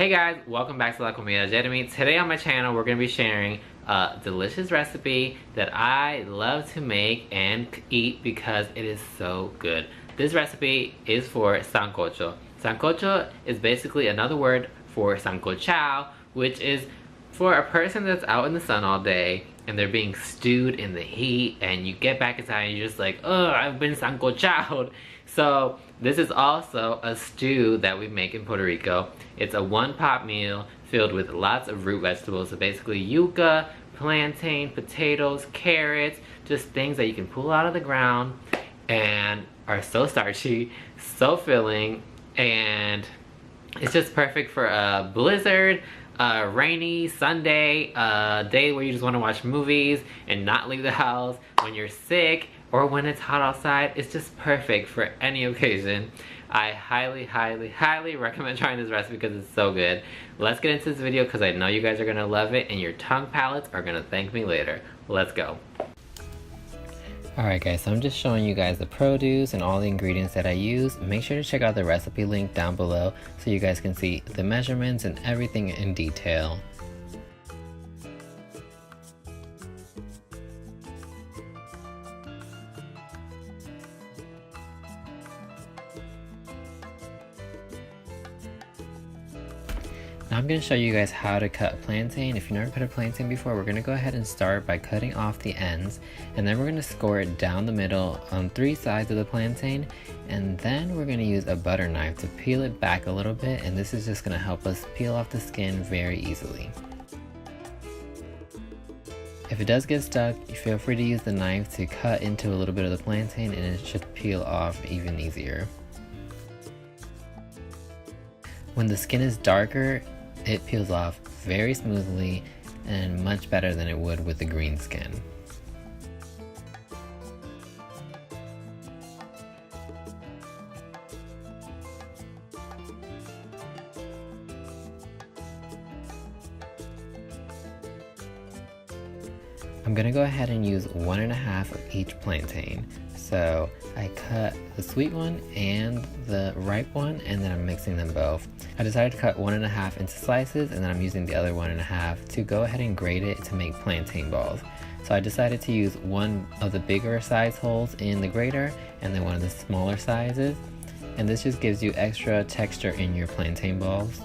Hey guys, welcome back to Comida De Jeremie. Today on my channel we're going to be sharing a delicious recipe that I love to make and eat because it is so good. This recipe is for sancocho. Sancocho is basically another word for sancochao, which is for a person that's out in the sun all day and they're being stewed in the heat, and you get back inside and you're just like, oh, I've been sancochaoed. So this is also a stew that we make in Puerto Rico. It's a one-pot meal filled with lots of root vegetables. So basically yuca, plantain, potatoes, carrots, just things that you can pull out of the ground and are so starchy, so filling, and it's just perfect for a blizzard, a rainy Sunday, a day where you just want to watch movies and not leave the house, when you're sick, or when it's hot outside. It's just perfect for any occasion. I highly, highly, highly recommend trying this recipe because it's so good. Let's get into this video because I know you guys are going to love it and your tongue palates are going to thank me later. Let's go. Alright guys, so I'm just showing you guys the produce and all the ingredients that I use. Make sure to check out the recipe link down below so you guys can see the measurements and everything in detail. Now I'm going to show you guys how to cut plantain. If you've never cut a plantain before, we're going to go ahead and start by cutting off the ends, and then we're going to score it down the middle on 3 sides of the plantain, and then we're going to use a butter knife to peel it back a little bit, and this is just going to help us peel off the skin very easily. If it does get stuck, you feel free to use the knife to cut into a little bit of the plantain and it should peel off even easier. When the skin is darker, it peels off very smoothly and much better than it would with the green skin. I'm gonna go ahead and use 1.5 of each plantain. So I cut the sweet one and the ripe one, and then I'm mixing them both. I decided to cut 1.5 into slices, and then I'm using the other 1.5 to go ahead and grate it to make plantain balls. So I decided to use one of the bigger size holes in the grater and then one of the smaller sizes, and this just gives you extra texture in your plantain balls.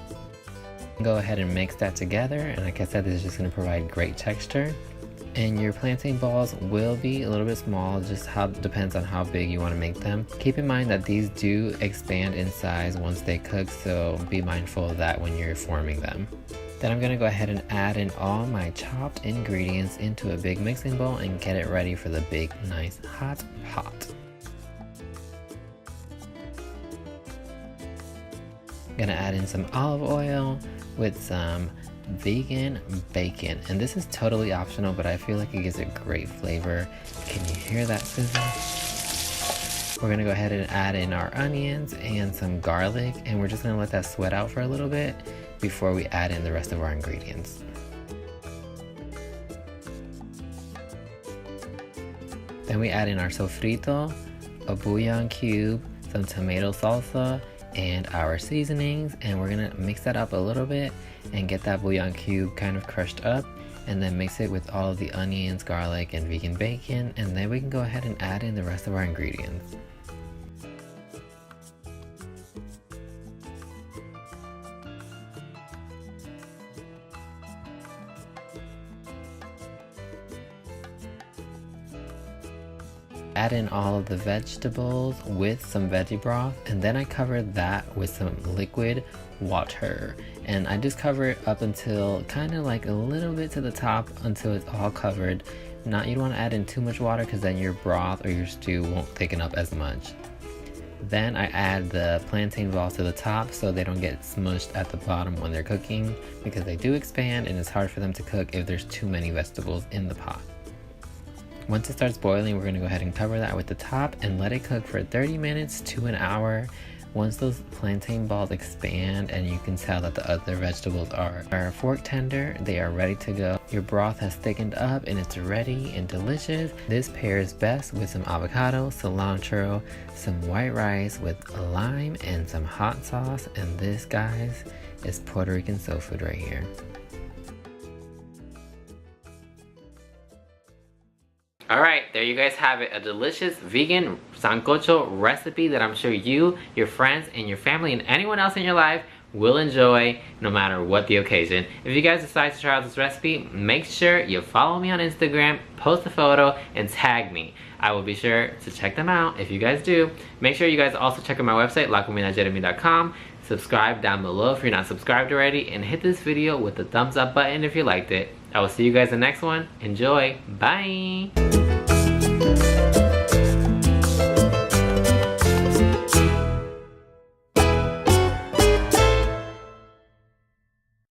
Go ahead and mix that together, and like I said, this is just going to provide great texture. And your plantain balls will be a little bit small, just depends on how big you want to make them. Keep in mind that these do expand in size once they cook, so be mindful of that when you're forming them. Then I'm going to go ahead and add in all my chopped ingredients into a big mixing bowl and get it ready for the big, nice, hot pot. I'm going to add in some olive oil with some vegan bacon, and this is totally optional, but I feel like it gives it great flavor. Can you hear that sizzle? We're gonna go ahead and add in our onions and some garlic, and we're just gonna let that sweat out for a little bit before we add in the rest of our ingredients. Then we add in our sofrito, a bouillon cube, some tomato salsa, and our seasonings, and we're gonna mix that up a little bit and get that bouillon cube kind of crushed up, and then mix it with all of the onions, garlic, and vegan bacon, and then we can go ahead and add in the rest of our ingredients. Add in all of the vegetables with some veggie broth, and then I covered that with some liquid water, and I just cover it up until kind of like a little bit to the top until it's all covered. You don't want to add in too much water because then your broth or your stew won't thicken up as much. Then I add the plantain balls to the top so they don't get smushed at the bottom when they're cooking, because they do expand and it's hard for them to cook if there's too many vegetables in the pot. Once it starts boiling, we're going to go ahead and cover that with the top and let it cook for 30 minutes to an hour. Once those plantain balls expand and you can tell that the other vegetables are fork tender, they are ready to go. Your broth has thickened up and it's ready and delicious. This pairs best with some avocado, cilantro, some white rice with lime, and some hot sauce. And this, guys, is Puerto Rican soul food right here. Alright, there you guys have it. A delicious vegan sancocho recipe that I'm sure you, your friends, and your family, and anyone else in your life will enjoy no matter what the occasion. If you guys decide to try out this recipe, make sure you follow me on Instagram, post a photo, and tag me. I will be sure to check them out if you guys do. Make sure you guys also check out my website, lacomidadejeremie.com. Subscribe down below if you're not subscribed already, and hit this video with the thumbs up button if you liked it. I will see you guys in the next one. Enjoy. Bye.